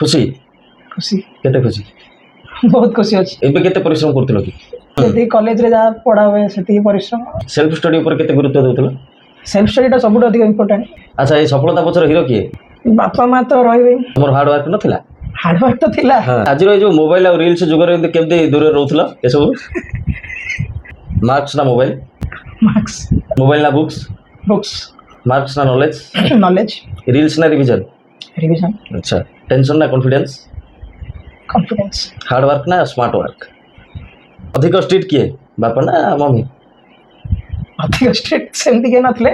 खुशी खुशी केते खुशी बहुत खुशी अच्छी एबे केते परिश्रम करथिलो कि जति कॉलेज रे जा पढ़ा हुए सेति परिश्रम सेल्फ स्टडी ऊपर केते गुरुत्व देउथिलो सेल्फ स्टडी टा सबुठ अधिक इम्पोर्टेंट अच्छा ए सफलता पछर हीरो किए बापा माँ तो रही हमर हार्ड वर्क नथिला हार्डवर्क तो थिला आज रो जो मोबाइल और रील्स जुगर केमते दूर रहउथिलो ए सब मार्क्स ना मोबाइल मार्क्स मोबाइल ना बुक्स बुक्स मार्क्स ना नॉलेज नॉलेज रील्स ना रिवीजन रिवीजन अच्छा टेंशन ना कॉन्फिडेंस कॉन्फिडेंस हार्ड वर्क ना स्मार्ट वर्क अधिक स्ट्रीट किए बापा ना मम्मी अधिक स्ट्रिक्ट सेमती के नथले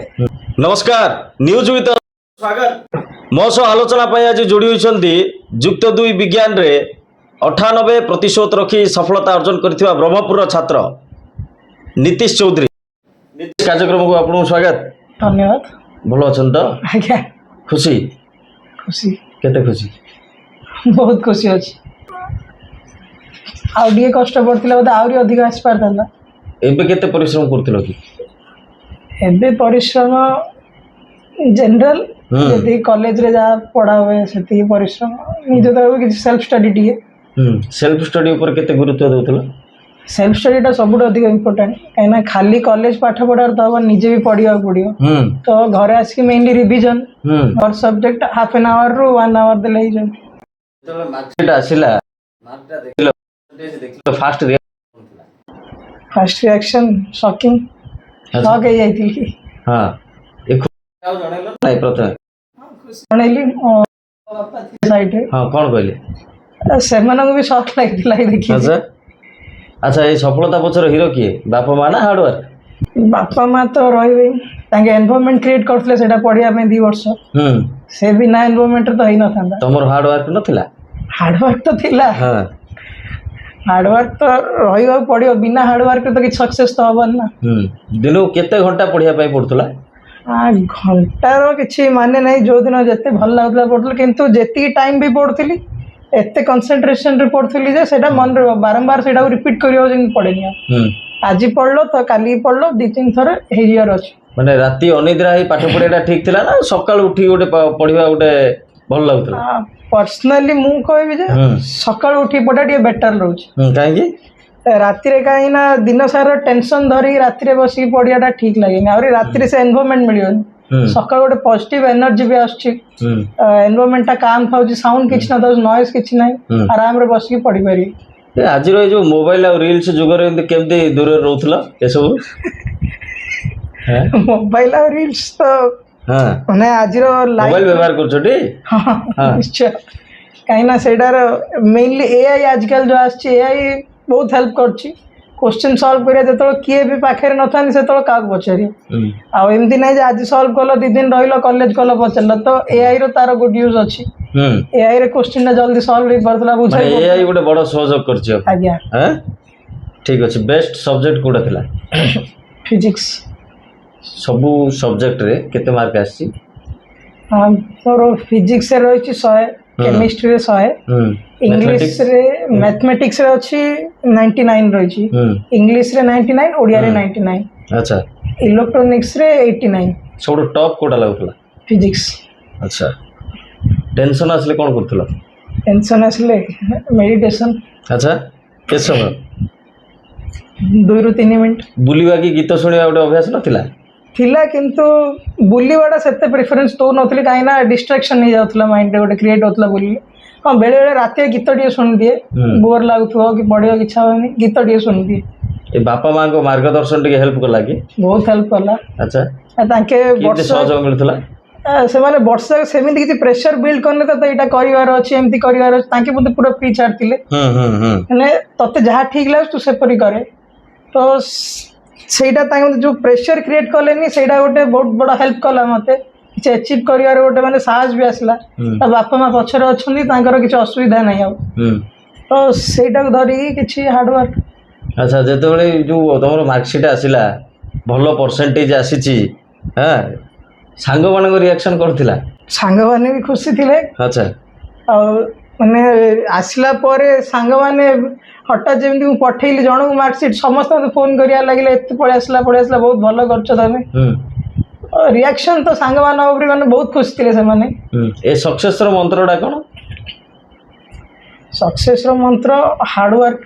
नमस्कार न्यूज विथ स्वागत मो सह आलोचना आज जोड़ी होती जुक्त 2 विज्ञान रे 98% रखी सफलता अर्जन करथिबा ब्रह्मपुर छात्र नीतीश चौधरी नीतीश कार्यक्रम को आपको स्वागत धन्यवाद भल अच्छा तो आज्ञा खुशी खुशी केते खुशी बहुत खुशी अच्छी आउ टिके कष्ट पड़ता बोधे आहरी अधिक आसी पारता एबे केते परिश्रम करथिलो कि एबे परिश्रम जनरल जति कॉलेज रे जा पढ़ा हुए सेति परिश्रम निज तरफ किसी सेल्फ स्टडी टिके सेल्फ स्टडी ऊपर केते गुरुत्व देउथिलो सेल्फ स्टडी टा सबुठ अधिक इम्पोर्टेंट कहीं खाली कॉलेज पाठ पढ़ार तो हम निजे भी पढ़ा पड़ो तो घरे आसिक मेनली रिविजन और सब्जेक्ट हाफ एन आवर रु 1 आवर देले ही जाए जेतले मार्कशीट आसिला मार्कटा देखिलो देखिलो फर्स्ट रिएक्शन शॉकिंग शॉक हो जाइतिल कि हां एक जणैलो नाही प्रथम जणैली साइड हां कोन कहले सेमानक भी शॉक लागितिला देखि अच्छा अच्छा ये सफलता पछर हीरो किए बापा माँ ना हार्ड वर्क बापा माँ तो रही तांगे एनवायरनमेंट क्रिएट करथले सेटा पढ़िया में 2 वर्ष से बिना एनवायरनमेंट तो ही न था तमर हार्ड वर्क नथिला हार्डवर्क तो थिला हां हार्डवर्क तो रही पड़ो बिना हार्डवर्क तो किसी सक्सेस तो हबन ना दिन केते घंटा पढ़िया पई पड़तला घंटार किसी माने नहीं जो दिन जिते भल लगुला पढ़ुल किंतु जेती टाइम भी पढ़ुली एते कंसंट्रेशन रे पढ़ुली जे सेटा मन रे बारंबार सेटा रिपीट करियो जे पड़ेनी आज पढ़लो तो काली पढ़लो 2-3 थर हेजियर अछि माने राती अनिद्रा ही पाठ पढ़ेटा ठीक थिला ना सकाळ उठी गोटे पढ़िबा गोटे भल लागुतला पर्सनली मु कहबी जे सकाळ उठी पढ़ा टिके बेटर रहउछि काहे कि राति रे काई ना दिन सारा टेंशन धरी राति रे बसी पढ़ियाटा ठीक लागेनी और राति रे से एनवायरनमेंट मिलियोनी सकाळ गोटे पॉजिटिव एनर्जी भी आछी एनवायरनमेंट टा काम थाउछि साउंड किछ ना थाउछि नॉइज किछ नै आराम रे बसी पढ़ी पारी आज रो जो मोबाइल और रील्स जुगर केमते दूर रहउथला ए सब मोबाइल और रील्स तो हां माने आज रो मोबाइल व्यवहार करछोटी हां निश्चय काई ना सेडार मेनली एआई आजकल जो आछी एआई बहुत हेल्प करछि क्वेश्चन सॉल्व करिया जतो किए भी पाखरे न थानी से तो का पछरी आ एमती नै जे आज सॉल्व कलो 2 दिन रहिलो कॉलेज कलो पचल तो एआई रो तार गुड यूज अछि एआई रे क्वेश्चन ना जल्दी सॉल्व रे परतला बुझाई एआई गोटे बड़ सहयोग करछि आज्ञा हैं ठीक अछि बेस्ट सब्जेक्ट कोडा थिला फिजिक्स सबु सब्जेक्ट रे केते मार्क आछि हां तोर फिजिक्स रे रहिछि 100 केमिस्ट्री रे 100 इंग्लिश रे मैथमेटिक्स रे अछि 99 रहिछि इंग्लिश रे 99 ओडिया रे 99 अच्छा इलेक्ट्रॉनिक्स रे 89 सब टॉप कोडा लागुतला फिजिक्स अच्छा टेंशन आसले कोन करथला टेंशन आसले मेडिटेशन अच्छा के समय 2 ରୁ 3 मिनिट बुलिवा की गीत सुनिया गोटे अभ्यास नथिला थिला किंतु बुलीवाटा सेते प्रेफरेंस तो नथली काई ना डिस्ट्रैक्शन नहीं जाउतला माइंड रे गोटे क्रिएट होतला बुली हां बेले बेले राते गीत टिए सुन दिए बोर लागुथो कि पढ़ियो इच्छा होनी गीत टिए सुन दिए ए बापा मां को मार्गदर्शन टिके हेल्प कर लागी बहुत हेल्प करला अच्छा ताके किते सहयोग मिलथला से माने वर्षा सेमिति किछि प्रेशर बिल्ड करने तो एटा करिवार अछि एमति करिवार अछि ताके बुते पूरा फ्री छाड़तिले माने तते जहा ठीक लाग तू सेपरी करे तो सेटा ताके जो प्रेशर क्रिएट करलेनी सेटा गोटे बहुत बड़ा हेल्प कला मते किछि अचीव करिवार गोटे माने साहस भी आसला त बापा मा पछरे अछंदी तांकर किछि असुविधा नै आ तो सेटा धरि किछि हार्ड वर्क अच्छा जेते बेले जो तमरो मार्कशीट आसिला भलो परसेंटेज आसीची हां सांग मान को रिएक्शन करथिला सांग माने भी खुशी थिले अच्छा आ माने आसला परे सांग माने हठात जमी पठेली जन को मार्कशीट समस्त फोन करिया लगे एत पड़े आसला बहुत भल कर रिएक्शन तो सांग मान बहुत खुशी थे से माने a success row मंत्रटा cone success रो मंत्र हार्डवर्क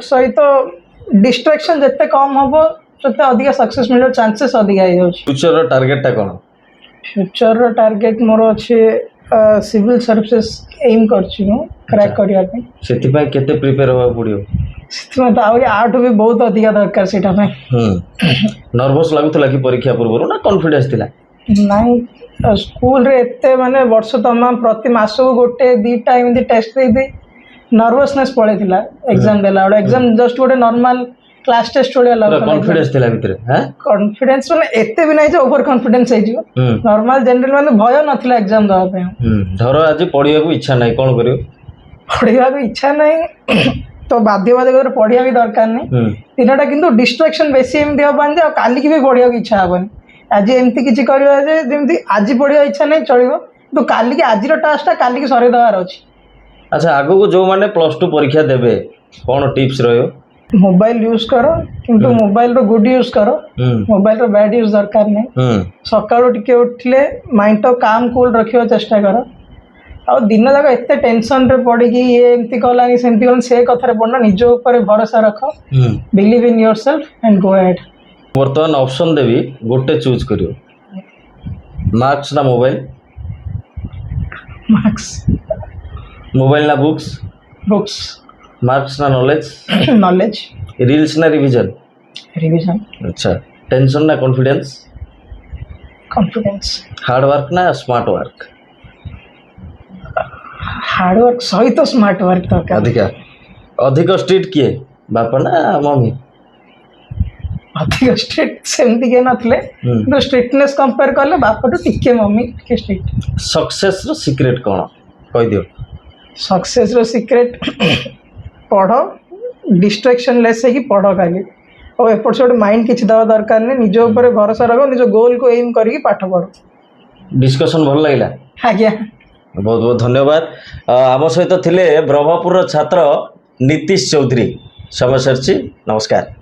सहित डिस्ट्रैक्शन जिते कम हम से अधिक सक्सेस मिलने चांसेस अधिक हो फ्यूचर टार्गेट कौन फ्यूचर टार्गेट मोर अच्छे सिविल सर्विसेस एम क्रैक करने केते प्रिपेयर होगा पड़ो तो आहरी आठ भी बहुत अधिक दरकार से नर्वस लगुला कि परीक्षा पूर्व ना कॉन्फिडेंस थिला नाଇଁ स्कूल रे एते माने वर्ष तमाम प्रति मास को गोटे दीटा एमती टेस्ट दे नर्वसनेस पड़ेला एग्जाम देला एग्जाम जस्ट गोटे नॉर्मल क्लास टेस्ट वाला लगता कॉन्फिडेंस थिला भितरे हैं कॉन्फिडेंस माने एते भी नहीं जे ओवर कॉन्फिडेंस है जो नॉर्मल जनरल माने भय नथिला एग्जाम दवा पे धर आज पढ़िया को इच्छा नहीं कोन करियो पढ़िया को इच्छा नहीं तो बाध्य बाध्य पढ़िया भी दरकार नहीं तीनटा किंतु डिस्ट्रैक्शन बेसी एमती हबान जे काली की भी पढ़िया को इच्छा हबन आज एमती किछि करबा जे जेमती आज पढ़िया इच्छा नहीं चलिबो तो काली के आज रो टास्क काली के सरे दवार अछि। अच्छा आगो को जो माने +2 परीक्षा देबे कोन टिप्स रहयो मोबाइल यूज करो किंतु मोबाइल रो गुड यूज करो मोबाइल रो बैड यूज दरकार नहीं सकाळो टिके उठले माइंड तो काम कूल रखियो चेष्टा करो आ दिन जाक एते टेंशन रे पड़ी कि ये एमती कलानी सेमती कलानी से कथा रे पड़ना निज ऊपर भरोसा रखो believe in yourself and go ahead. वर्तमान ऑप्शन देवी गोटे चूज करियो मार्क्स ना मोबाइल मार्क्स मोबाइल ना बुक्स मार्क्स ना नॉलेज नॉलेज रील्स ना रिवीजन अच्छा टेंशन ना कॉन्फिडेंस हार्ड वर्क ना स्मार्ट वर्क हार्ड वर्क सहित स्मार्ट वर्क दरकार अधिक स्ट्रिक्ट किए बापा ना मम्मी अधिक स्ट्रिक्ट सेमती के नथले तो स्ट्रिक्टनेस कंपेयर करले बापा तो टिके मम्मी टिके स्ट्रिक्ट। सक्सेस रो सीक्रेट कोन कहि दियो सक्सेस रो सीक्रेट पढ़ो डिस्ट्रैक्शन लेस है कि पढ़ो खाली और एपट से माइंड किसी दवा दरकार नहीं निज ऊपर भरोसा रखो निज गोल को एम करके पाठ पढ़ो। डिस्कशन भल लगिला आज्ञा बहुत बहुत धन्यवाद आम सहित थिले ब्रह्मपुर छात्र नीतीश चौधरी समय सरची नमस्कार।